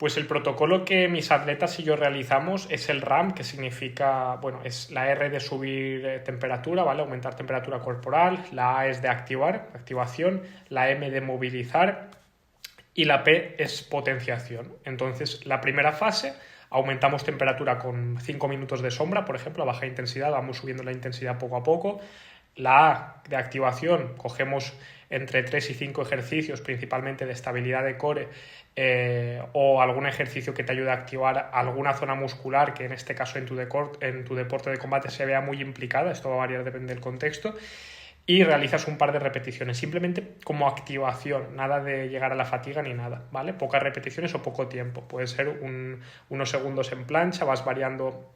Pues el protocolo que mis atletas y yo realizamos es el RAM, que significa, bueno, es la R de subir temperatura, ¿vale? Aumentar temperatura corporal, la A es de activar, activación, la M de movilizar y la P es potenciación. Entonces, la primera fase, aumentamos temperatura con 5 minutos de sombra, por ejemplo, a baja intensidad, vamos subiendo la intensidad poco a poco. La A de activación, cogemos entre 3 y 5 ejercicios, principalmente de estabilidad de core, o algún ejercicio que te ayude a activar alguna zona muscular que en este caso en tu deporte de combate se vea muy implicada, esto va a variar, depende del contexto, y realizas un par de repeticiones, simplemente como activación, nada de llegar a la fatiga ni nada, ¿vale? Pocas repeticiones o poco tiempo, puede ser unos segundos en plancha, vas variando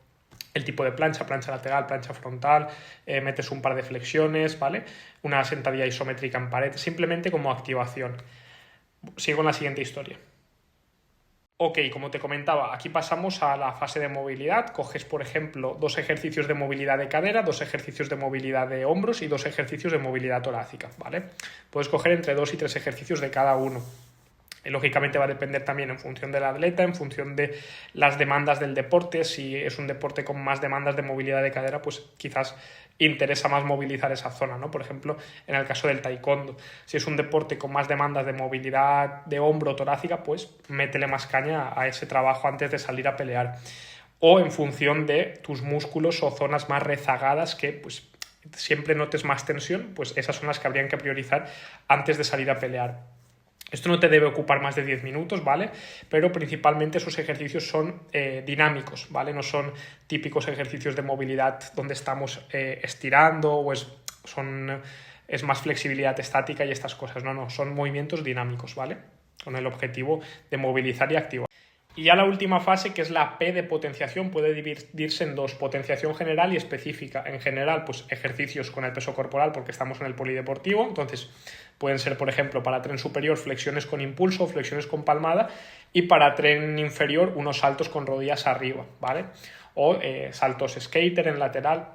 el tipo de plancha, plancha lateral, plancha frontal, metes un par de flexiones, ¿vale? Una sentadilla isométrica en pared, simplemente como activación. Sigo en la siguiente historia. Ok, como te comentaba, aquí pasamos a la fase de movilidad. Coges, por ejemplo, 2 ejercicios de movilidad de cadera, 2 ejercicios de movilidad de hombros y 2 ejercicios de movilidad torácica, ¿vale? Puedes coger entre 2 y 3 ejercicios de cada uno. Lógicamente va a depender también en función del atleta, en función de las demandas del deporte. Si es un deporte con más demandas de movilidad de cadera, pues quizás interesa más movilizar esa zona, ¿no? Por ejemplo, en el caso del taekwondo. Si es un deporte con más demandas de movilidad de hombro torácica, pues métele más caña a ese trabajo antes de salir a pelear. O en función de tus músculos o zonas más rezagadas que pues siempre notes más tensión, pues esas son las que habrían que priorizar antes de salir a pelear. Esto no te debe ocupar más de 10 minutos, ¿vale? Pero principalmente esos ejercicios son dinámicos, ¿vale? No son típicos ejercicios de movilidad donde estamos estirando o es más flexibilidad estática y estas cosas. No, son movimientos dinámicos, ¿vale? Con el objetivo de movilizar y activar. Y ya la última fase, que es la P de potenciación, puede dividirse en 2, potenciación general y específica. En general, pues ejercicios con el peso corporal porque estamos en el polideportivo, entonces pueden ser, por ejemplo, para tren superior flexiones con impulso, flexiones con palmada, y para tren inferior unos saltos con rodillas arriba, ¿vale? O saltos skater en lateral,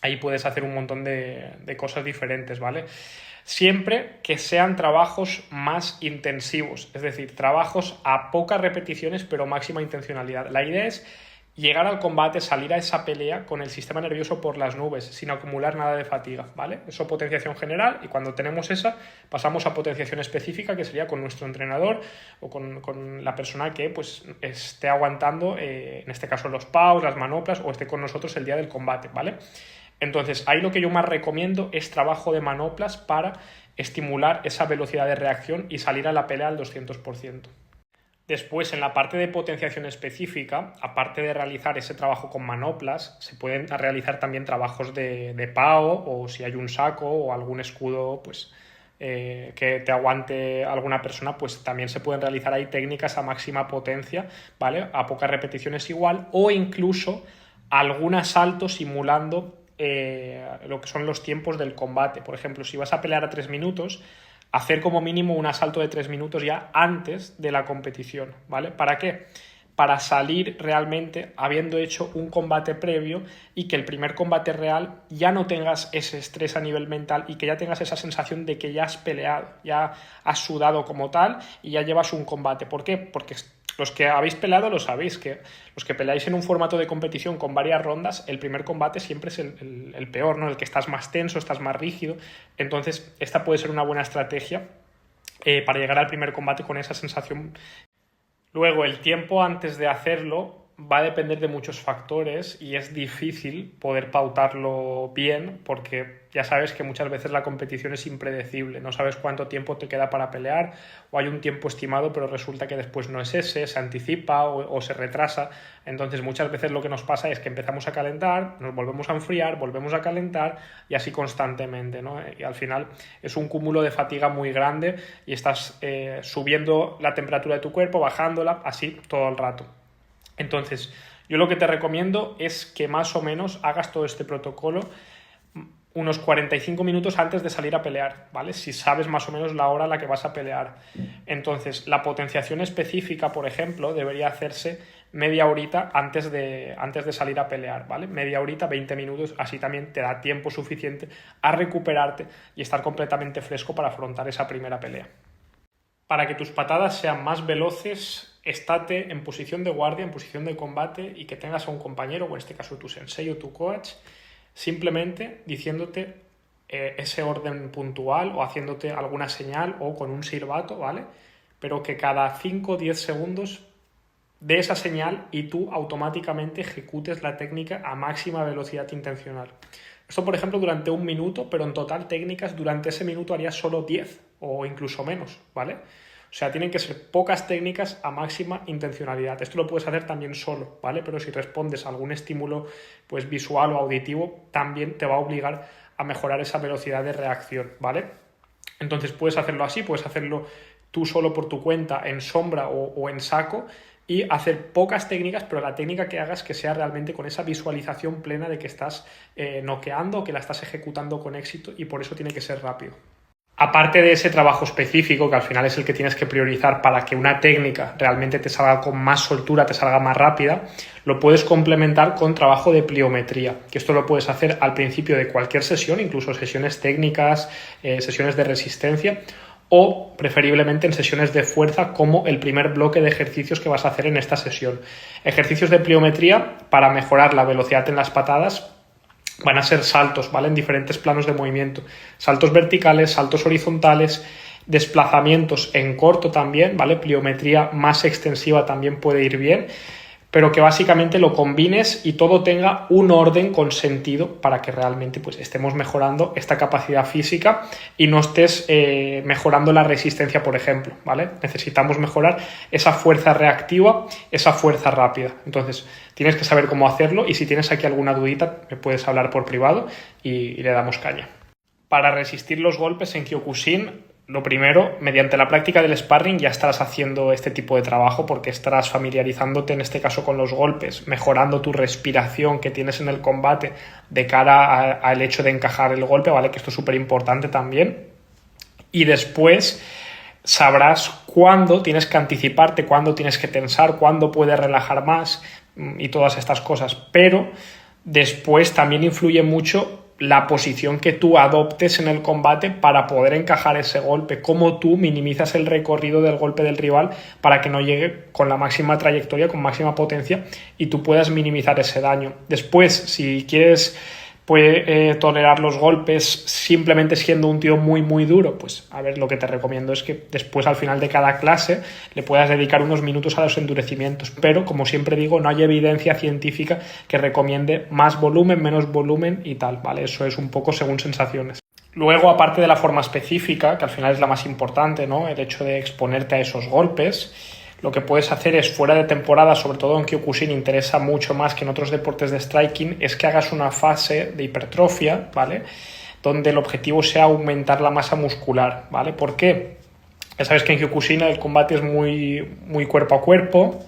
ahí puedes hacer un montón de cosas diferentes, ¿vale? Siempre que sean trabajos más intensivos, es decir, trabajos a pocas repeticiones pero máxima intencionalidad. La idea es llegar al combate, salir a esa pelea con el sistema nervioso por las nubes, sin acumular nada de fatiga, ¿vale? Eso potenciación general, y cuando tenemos esa, pasamos a potenciación específica, que sería con nuestro entrenador o con la persona que pues esté aguantando, en este caso los PAUs, las manoplas, o esté con nosotros el día del combate, ¿vale? Entonces, ahí lo que yo más recomiendo es trabajo de manoplas para estimular esa velocidad de reacción y salir a la pelea al 200%. Después, en la parte de potenciación específica, aparte de realizar ese trabajo con manoplas, se pueden realizar también trabajos de PAO, o si hay un saco o algún escudo pues, que te aguante alguna persona, pues también se pueden realizar ahí técnicas a máxima potencia, ¿vale? A pocas repeticiones igual, o incluso algún asalto simulando lo que son los tiempos del combate. Por ejemplo, si vas a pelear a 3 minutos, hacer como mínimo un asalto de 3 minutos ya antes de la competición, ¿vale? ¿Para qué? Para salir realmente habiendo hecho un combate previo y que el primer combate real ya no tengas ese estrés a nivel mental y que ya tengas esa sensación de que ya has peleado, ya has sudado como tal y ya llevas un combate. ¿Por qué? Porque los que habéis peleado lo sabéis, que los que peleáis en un formato de competición con varias rondas, el primer combate siempre es el peor, ¿no? El que estás más tenso, estás más rígido. Entonces, esta puede ser una buena estrategia para llegar al primer combate con esa sensación. Luego, el tiempo antes de hacerlo va a depender de muchos factores y es difícil poder pautarlo bien porque ya sabes que muchas veces la competición es impredecible, no sabes cuánto tiempo te queda para pelear o hay un tiempo estimado pero resulta que después no es ese, se anticipa o se retrasa. Entonces muchas veces lo que nos pasa es que empezamos a calentar, nos volvemos a enfriar, volvemos a calentar y así constantemente, ¿no? Y al final es un cúmulo de fatiga muy grande y estás subiendo la temperatura de tu cuerpo, bajándola, así todo el rato. Entonces, yo lo que te recomiendo es que más o menos hagas todo este protocolo unos 45 minutos antes de salir a pelear, ¿vale? Si sabes más o menos la hora a la que vas a pelear. Entonces, la potenciación específica, por ejemplo, debería hacerse media horita antes de salir a pelear, ¿vale? Media horita, 20 minutos, así también te da tiempo suficiente a recuperarte y estar completamente fresco para afrontar esa primera pelea. Para que tus patadas sean más veloces, estate en posición de guardia, en posición de combate y que tengas a un compañero, o en este caso tu sensei o tu coach, simplemente diciéndote ese orden puntual o haciéndote alguna señal o con un silbato, ¿vale? Pero que cada 5 o 10 segundos dé esa señal y tú automáticamente ejecutes la técnica a máxima velocidad intencional. Esto, por ejemplo, durante 1 minuto, pero en total técnicas durante ese minuto harías solo 10 o incluso menos, ¿vale? O sea, tienen que ser pocas técnicas a máxima intencionalidad. Esto lo puedes hacer también solo, ¿vale? Pero si respondes a algún estímulo pues, visual o auditivo, también te va a obligar a mejorar esa velocidad de reacción, ¿vale? Entonces puedes hacerlo así, puedes hacerlo tú solo por tu cuenta, en sombra o en saco, y hacer pocas técnicas, pero la técnica que hagas que sea realmente con esa visualización plena de que estás noqueando, que la estás ejecutando con éxito, y por eso tiene que ser rápido. Aparte de ese trabajo específico, que al final es el que tienes que priorizar para que una técnica realmente te salga con más soltura, te salga más rápida, lo puedes complementar con trabajo de pliometría, que esto lo puedes hacer al principio de cualquier sesión, incluso sesiones técnicas, sesiones de resistencia, o preferiblemente en sesiones de fuerza como el primer bloque de ejercicios que vas a hacer en esta sesión. Ejercicios de pliometría para mejorar la velocidad en las patadas van a ser saltos, ¿vale? En diferentes planos de movimiento. Saltos verticales, saltos horizontales, desplazamientos en corto también, ¿vale? Pliometría más extensiva también puede ir bien, pero que básicamente lo combines y todo tenga un orden con sentido para que realmente pues, estemos mejorando esta capacidad física y no estés mejorando la resistencia, por ejemplo, ¿vale? Necesitamos mejorar esa fuerza reactiva, esa fuerza rápida. Entonces, tienes que saber cómo hacerlo y si tienes aquí alguna dudita, me puedes hablar por privado y le damos caña. Para resistir los golpes en Kyokushin, lo primero, mediante la práctica del sparring ya estarás haciendo este tipo de trabajo porque estarás familiarizándote en este caso con los golpes, mejorando tu respiración que tienes en el combate de cara al hecho de encajar el golpe, ¿vale? Que esto es súper importante también. Y después sabrás cuándo tienes que anticiparte, cuándo tienes que tensar, cuándo puedes relajar más y todas estas cosas. Pero después también influye mucho la posición que tú adoptes en el combate para poder encajar ese golpe, cómo tú minimizas el recorrido del golpe del rival para que no llegue con la máxima trayectoria, con máxima potencia y tú puedas minimizar ese daño. Después, si quieres tolerar los golpes simplemente siendo un tío muy muy duro, pues a ver, lo que te recomiendo es que después al final de cada clase le puedas dedicar unos minutos a los endurecimientos, pero como siempre digo, no hay evidencia científica que recomiende más volumen, menos volumen y tal, ¿vale? Eso es un poco según sensaciones. Luego, aparte de la forma específica, que al final es la más importante, ¿no? El hecho de exponerte a esos golpes, lo que puedes hacer es, fuera de temporada, sobre todo en Kyokushin, interesa mucho más que en otros deportes de striking, es que hagas una fase de hipertrofia, ¿vale? Donde el objetivo sea aumentar la masa muscular, ¿vale? ¿Por qué? Ya sabes que en Kyokushin el combate es muy, muy cuerpo a cuerpo,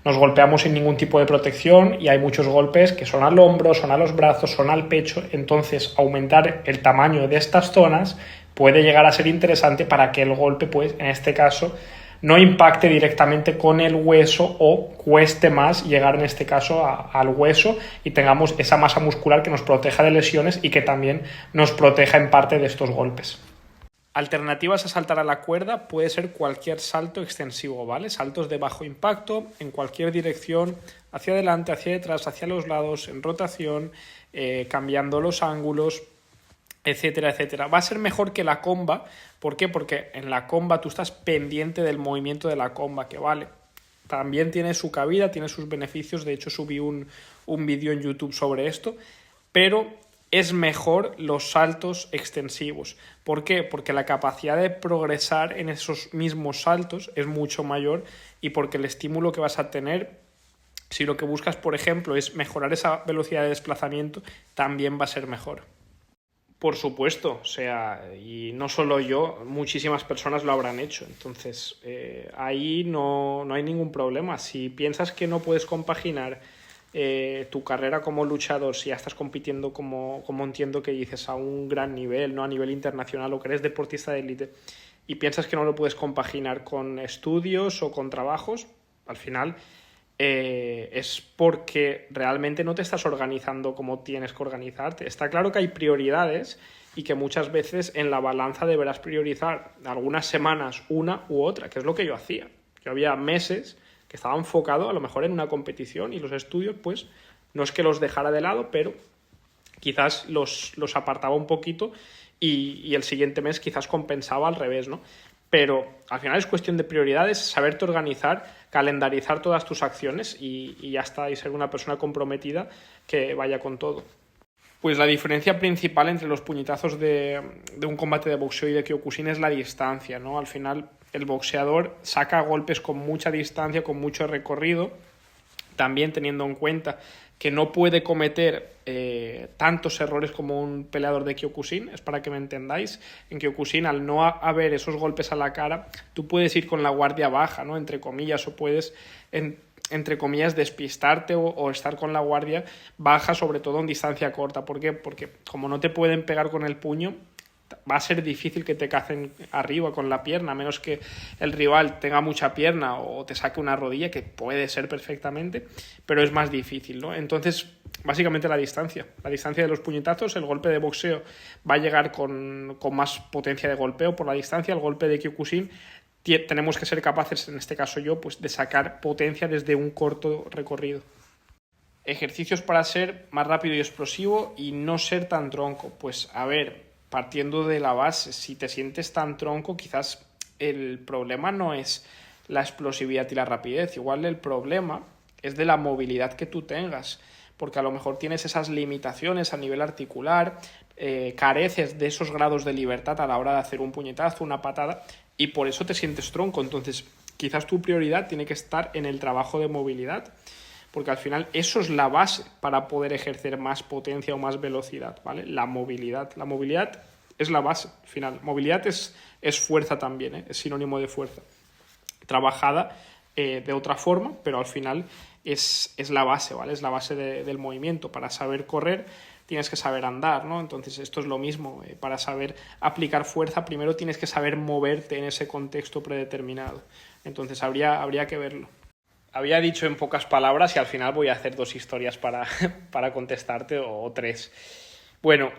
nos golpeamos sin ningún tipo de protección y hay muchos golpes que son al hombro, son a los brazos, son al pecho, entonces aumentar el tamaño de estas zonas puede llegar a ser interesante para que el golpe, pues, en este caso, no impacte directamente con el hueso o cueste más llegar en este caso al hueso y tengamos esa masa muscular que nos proteja de lesiones y que también nos proteja en parte de estos golpes. Alternativas a saltar a la cuerda puede ser cualquier salto extensivo, ¿vale? Saltos de bajo impacto en cualquier dirección, hacia adelante, hacia detrás, hacia los lados, en rotación, cambiando los ángulos, etcétera, etcétera. Va a ser mejor que la comba. ¿Por qué? Porque en la comba tú estás pendiente del movimiento de la comba, que vale, también tiene su cabida, tiene sus beneficios. De hecho, subí un vídeo en YouTube sobre esto, pero es mejor los saltos extensivos. ¿Por qué? Porque la capacidad de progresar en esos mismos saltos es mucho mayor y porque el estímulo que vas a tener, si lo que buscas, por ejemplo, es mejorar esa velocidad de desplazamiento, también va a ser mejor. Por supuesto, o sea, y no solo yo, muchísimas personas lo habrán hecho. Entonces, ahí no hay ningún problema. Si piensas que no puedes compaginar tu carrera como luchador, si ya estás compitiendo como entiendo que dices, a un gran nivel, no a nivel internacional, o que eres deportista de élite, y piensas que no lo puedes compaginar con estudios o con trabajos, al final es porque realmente no te estás organizando como tienes que organizarte. Está claro que hay prioridades y que muchas veces en la balanza deberás priorizar algunas semanas una u otra, que es lo que yo hacía. Yo había meses que estaba enfocado a lo mejor en una competición y los estudios, pues, no es que los dejara de lado, pero quizás los apartaba un poquito y el siguiente mes quizás compensaba al revés, ¿no? Pero al final es cuestión de prioridades, saberte organizar, calendarizar todas tus acciones y ya está, y ser una persona comprometida que vaya con todo. Pues la diferencia principal entre los puñetazos de un combate de boxeo y de Kyokushin es la distancia, ¿no? Al final el boxeador saca golpes con mucha distancia, con mucho recorrido, también teniendo en cuenta que no puede cometer tantos errores como un peleador de Kyokushin, es para que me entendáis. En Kyokushin, al no haber esos golpes a la cara, tú puedes ir con la guardia baja, ¿no? Entre comillas, o puedes, entre comillas, despistarte o estar con la guardia baja, sobre todo en distancia corta. ¿Por qué? Porque como no te pueden pegar con el puño, va a ser difícil que te cacen arriba con la pierna, a menos que el rival tenga mucha pierna o te saque una rodilla, que puede ser perfectamente, pero es más difícil, ¿no? Entonces, básicamente la distancia de los puñetazos, el golpe de boxeo va a llegar con más potencia de golpeo por la distancia, el golpe de Kyokushin tenemos que ser capaces, en este caso yo, pues de sacar potencia desde un corto recorrido. Ejercicios para ser más rápido y explosivo y no ser tan tronco. Pues a ver, partiendo de la base, si te sientes tan tronco, quizás el problema no es la explosividad y la rapidez, igual el problema es de la movilidad que tú tengas, porque a lo mejor tienes esas limitaciones a nivel articular, careces de esos grados de libertad a la hora de hacer un puñetazo, una patada, y por eso te sientes tronco. Entonces, quizás tu prioridad tiene que estar en el trabajo de movilidad, porque al final eso es la base para poder ejercer más potencia o más velocidad, ¿vale? La movilidad es la base, al final. Movilidad es fuerza también, ¿eh? Es sinónimo de fuerza. Trabajada de otra forma, pero al final es la base, ¿vale? Es la base del movimiento. Para saber correr tienes que saber andar, ¿no? Entonces esto es lo mismo. Para saber aplicar fuerza, primero tienes que saber moverte en ese contexto predeterminado. Entonces habría que verlo. Había dicho en pocas palabras y al final voy a hacer 2 historias para contestarte o 3. Bueno,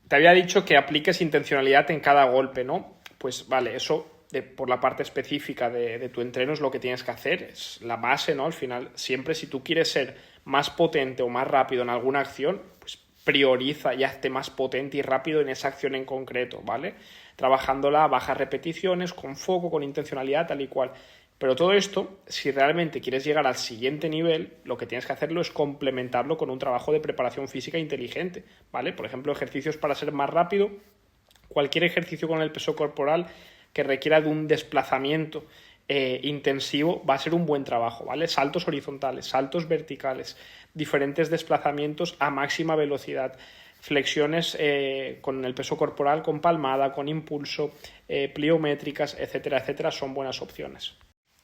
te había dicho que apliques intencionalidad en cada golpe, ¿no? Pues vale, eso por la parte específica de tu entreno es lo que tienes que hacer, es la base, ¿no? Al final, siempre si tú quieres ser más potente o más rápido en alguna acción, pues prioriza y hazte más potente y rápido en esa acción en concreto, ¿vale? Trabajándola a bajas repeticiones, con foco, con intencionalidad, tal y cual. Pero todo esto, si realmente quieres llegar al siguiente nivel, lo que tienes que hacerlo es complementarlo con un trabajo de preparación física inteligente, ¿vale? Por ejemplo, ejercicios para ser más rápido, cualquier ejercicio con el peso corporal que requiera de un desplazamiento intensivo va a ser un buen trabajo, ¿vale? Saltos horizontales, saltos verticales, diferentes desplazamientos a máxima velocidad, flexiones con el peso corporal, con palmada, con impulso, pliométricas, etcétera, etcétera, son buenas opciones.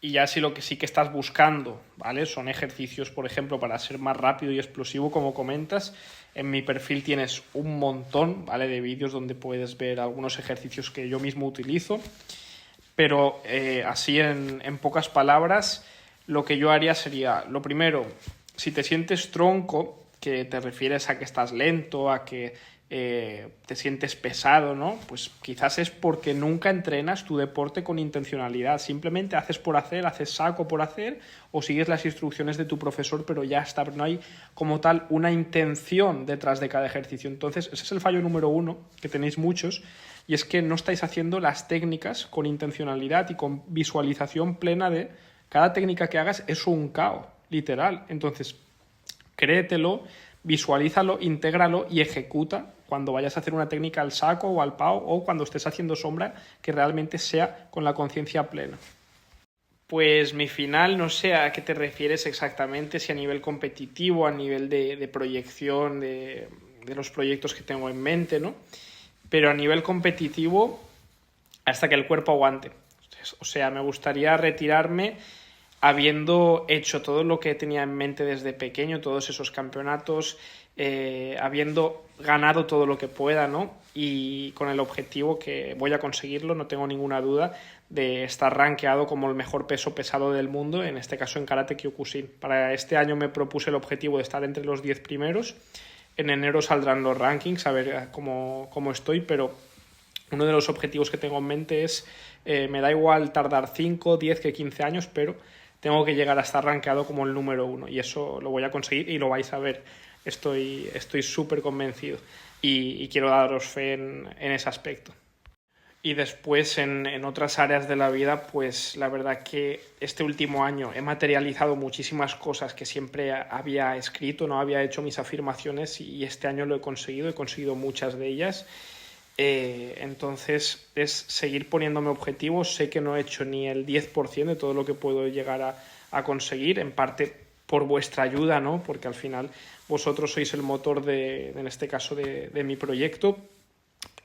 Y ya si lo que sí que estás buscando, ¿vale? Son ejercicios, por ejemplo, para ser más rápido y explosivo, como comentas. En mi perfil tienes un montón, ¿vale? De vídeos donde puedes ver algunos ejercicios que yo mismo utilizo. Pero así en pocas palabras, lo que yo haría sería, lo primero, si te sientes tronco, que te refieres a que estás lento, a que te sientes pesado, ¿no? Pues quizás es porque nunca entrenas tu deporte con intencionalidad. Simplemente haces por hacer, haces saco por hacer o sigues las instrucciones de tu profesor, pero ya está. No hay como tal una intención detrás de cada ejercicio. Entonces, ese es el fallo número 1, que tenéis muchos, y es que no estáis haciendo las técnicas con intencionalidad y con visualización plena de cada técnica que hagas es un caos, literal. Entonces, créetelo, visualízalo, intégralo y ejecuta cuando vayas a hacer una técnica al saco o al pao o cuando estés haciendo sombra, que realmente sea con la conciencia plena. Pues mi final, no sé a qué te refieres exactamente, si a nivel competitivo, a nivel de proyección de los proyectos que tengo en mente, ¿no? Pero a nivel competitivo, hasta que el cuerpo aguante. O sea, me gustaría retirarme habiendo hecho todo lo que tenía en mente desde pequeño, todos esos campeonatos, habiendo ganado todo lo que pueda, ¿no? Y con el objetivo que voy a conseguirlo, no tengo ninguna duda, de estar rankeado como el mejor peso pesado del mundo, en este caso en Karate Kyokushin. Para este año me propuse el objetivo de estar entre los 10 primeros. En enero saldrán los rankings, a ver cómo estoy, pero uno de los objetivos que tengo en mente es, me da igual tardar 5, 10 que 15 años, pero tengo que llegar a estar rankeado como el número 1 y eso lo voy a conseguir y lo vais a ver. Estoy súper convencido y quiero daros fe en ese aspecto. Y después en otras áreas de la vida, pues la verdad que este último año he materializado muchísimas cosas que siempre había escrito, no había hecho mis afirmaciones y este año lo he conseguido muchas de ellas. Entonces es seguir poniéndome objetivos. Sé que no he hecho ni el 10% de todo lo que puedo llegar a conseguir, en parte por vuestra ayuda, ¿no? Porque al final vosotros sois el motor en este caso de mi proyecto.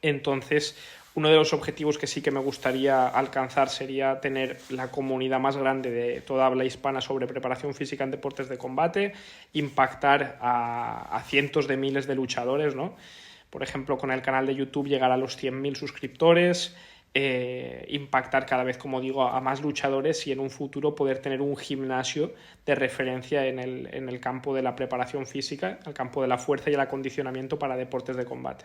Entonces, uno de los objetivos que sí que me gustaría alcanzar sería tener la comunidad más grande de toda habla hispana sobre preparación física en deportes de combate, impactar a cientos de miles de luchadores, ¿no? Por ejemplo, con el canal de YouTube llegar a los 100.000 suscriptores, impactar cada vez, como digo, a más luchadores y en un futuro poder tener un gimnasio de referencia en el campo de la preparación física, el campo de la fuerza y el acondicionamiento para deportes de combate.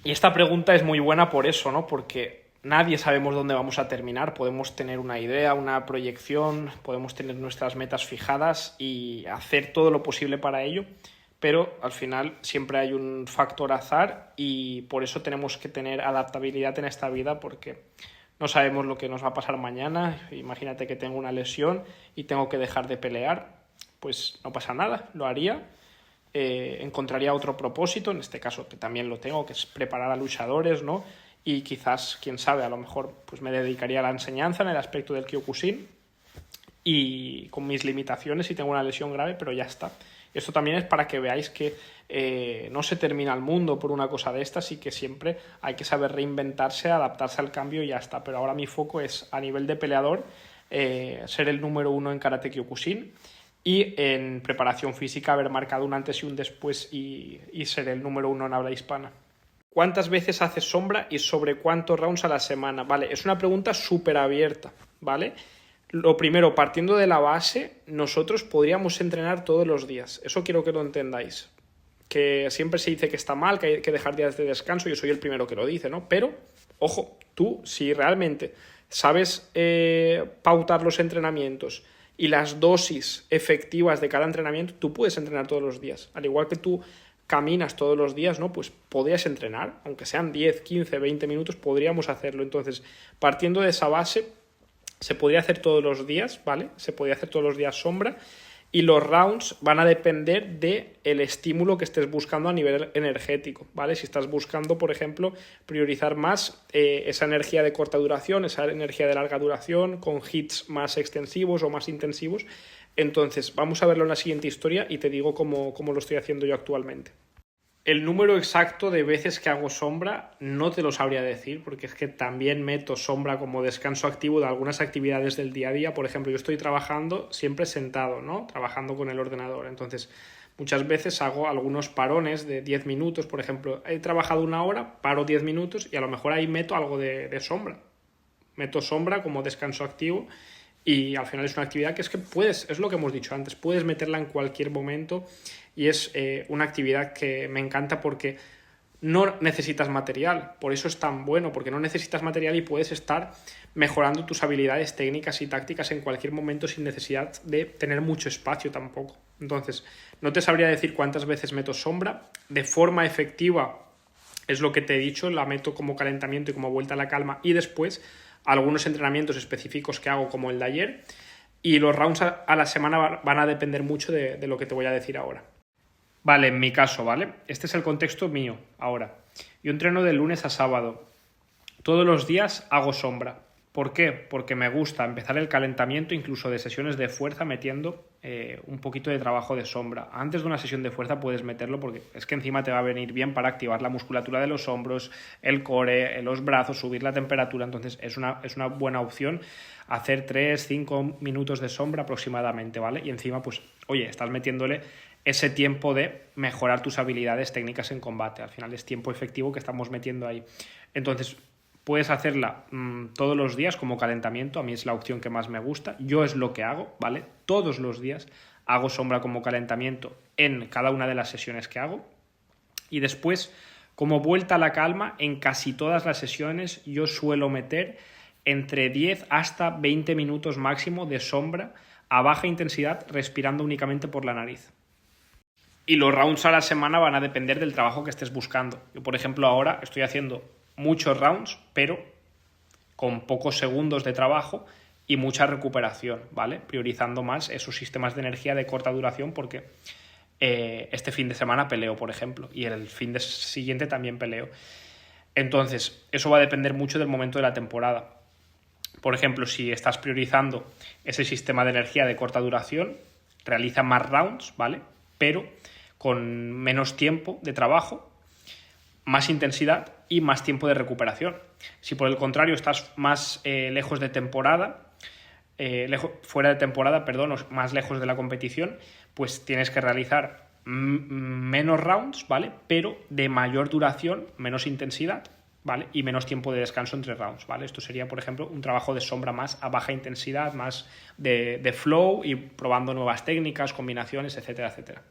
Y esta pregunta es muy buena por eso, ¿no? Porque nadie sabemos dónde vamos a terminar. Podemos tener una idea, una proyección, podemos tener nuestras metas fijadas y hacer todo lo posible para ello, pero al final siempre hay un factor azar y por eso tenemos que tener adaptabilidad en esta vida, porque no sabemos lo que nos va a pasar mañana. Imagínate que tengo una lesión y tengo que dejar de pelear, pues no pasa nada, lo haría. Encontraría otro propósito, en este caso que también lo tengo, que es preparar a luchadores, ¿no? Y quizás, quién sabe, a lo mejor pues me dedicaría a la enseñanza en el aspecto del Kyokushin y con mis limitaciones si tengo una lesión grave, pero ya está. Esto también es para que veáis que no se termina el mundo por una cosa de estas y que siempre hay que saber reinventarse, adaptarse al cambio y ya está. Pero ahora mi foco es a nivel de peleador, ser el número 1 en Karate Kyokushin y en preparación física haber marcado un antes y un después y ser el número 1 en habla hispana. ¿Cuántas veces haces sombra y sobre cuántos rounds a la semana? Vale, es una pregunta súper abierta, ¿vale? Lo primero, partiendo de la base, nosotros podríamos entrenar todos los días. Eso quiero que lo entendáis. Que siempre se dice que está mal, que hay que dejar días de descanso, yo soy el primero que lo dice, ¿no? Pero, ojo, tú, si realmente sabes pautar los entrenamientos y las dosis efectivas de cada entrenamiento, tú puedes entrenar todos los días. Al igual que tú caminas todos los días, ¿no? Pues podrías entrenar, aunque sean 10, 15, 20 minutos, podríamos hacerlo. Entonces, partiendo de esa base, se podría hacer todos los días, ¿vale? Se podría hacer todos los días sombra y los rounds van a depender del estímulo que estés buscando a nivel energético, ¿vale? Si estás buscando, por ejemplo, priorizar más esa energía de corta duración, esa energía de larga duración, con hits más extensivos o más intensivos, entonces vamos a verlo en la siguiente historia y te digo cómo lo estoy haciendo yo actualmente. El número exacto de veces que hago sombra no te lo sabría decir, porque es que también meto sombra como descanso activo de algunas actividades del día a día. Por ejemplo, yo estoy trabajando siempre sentado, ¿no? Trabajando con el ordenador. Entonces, muchas veces hago algunos parones de 10 minutos. Por ejemplo, he trabajado una hora, paro 10 minutos y a lo mejor ahí meto algo de sombra. Meto sombra como descanso activo y al final es una actividad que es lo que hemos dicho antes, puedes meterla en cualquier momento y es una actividad que me encanta porque no necesitas material, por eso es tan bueno, porque no necesitas material y puedes estar mejorando tus habilidades técnicas y tácticas en cualquier momento sin necesidad de tener mucho espacio tampoco. Entonces, no te sabría decir cuántas veces meto sombra, de forma efectiva es lo que te he dicho, la meto como calentamiento y como vuelta a la calma y después algunos entrenamientos específicos que hago como el de ayer y los rounds a la semana van a depender mucho de lo que te voy a decir ahora. Vale, en mi caso, ¿vale? Este es el contexto mío ahora. Yo entreno de lunes a sábado. Todos los días hago sombra. ¿Por qué? Porque me gusta empezar el calentamiento incluso de sesiones de fuerza metiendo un poquito de trabajo de sombra. Antes de una sesión de fuerza puedes meterlo porque es que encima te va a venir bien para activar la musculatura de los hombros, el core, los brazos, subir la temperatura. Entonces es una buena opción hacer 3-5 minutos de sombra aproximadamente, ¿vale? Y encima, pues, oye, estás metiéndole ese tiempo de mejorar tus habilidades técnicas en combate. Al final es tiempo efectivo que estamos metiendo ahí. Entonces, puedes hacerla todos los días como calentamiento. A mí es la opción que más me gusta. Yo es lo que hago, ¿vale? Todos los días hago sombra como calentamiento en cada una de las sesiones que hago. Y después, como vuelta a la calma, en casi todas las sesiones yo suelo meter entre 10 hasta 20 minutos máximo de sombra a baja intensidad, respirando únicamente por la nariz. Y los rounds a la semana van a depender del trabajo que estés buscando. Yo, por ejemplo, ahora estoy haciendo muchos rounds, pero con pocos segundos de trabajo y mucha recuperación, ¿vale? Priorizando más esos sistemas de energía de corta duración porque este fin de semana peleo, por ejemplo, y el fin de siguiente también peleo. Entonces, eso va a depender mucho del momento de la temporada. Por ejemplo, si estás priorizando ese sistema de energía de corta duración, realiza más rounds, ¿vale? Pero con menos tiempo de trabajo, más intensidad y más tiempo de recuperación. Si por el contrario estás más lejos de temporada, fuera de temporada, perdón, o más lejos de la competición, pues tienes que realizar menos rounds, ¿vale? Pero de mayor duración, menos intensidad, ¿vale? Y menos tiempo de descanso entre rounds, ¿vale? Esto sería, por ejemplo, un trabajo de sombra más a baja intensidad, más de flow y probando nuevas técnicas, combinaciones, etcétera, etcétera.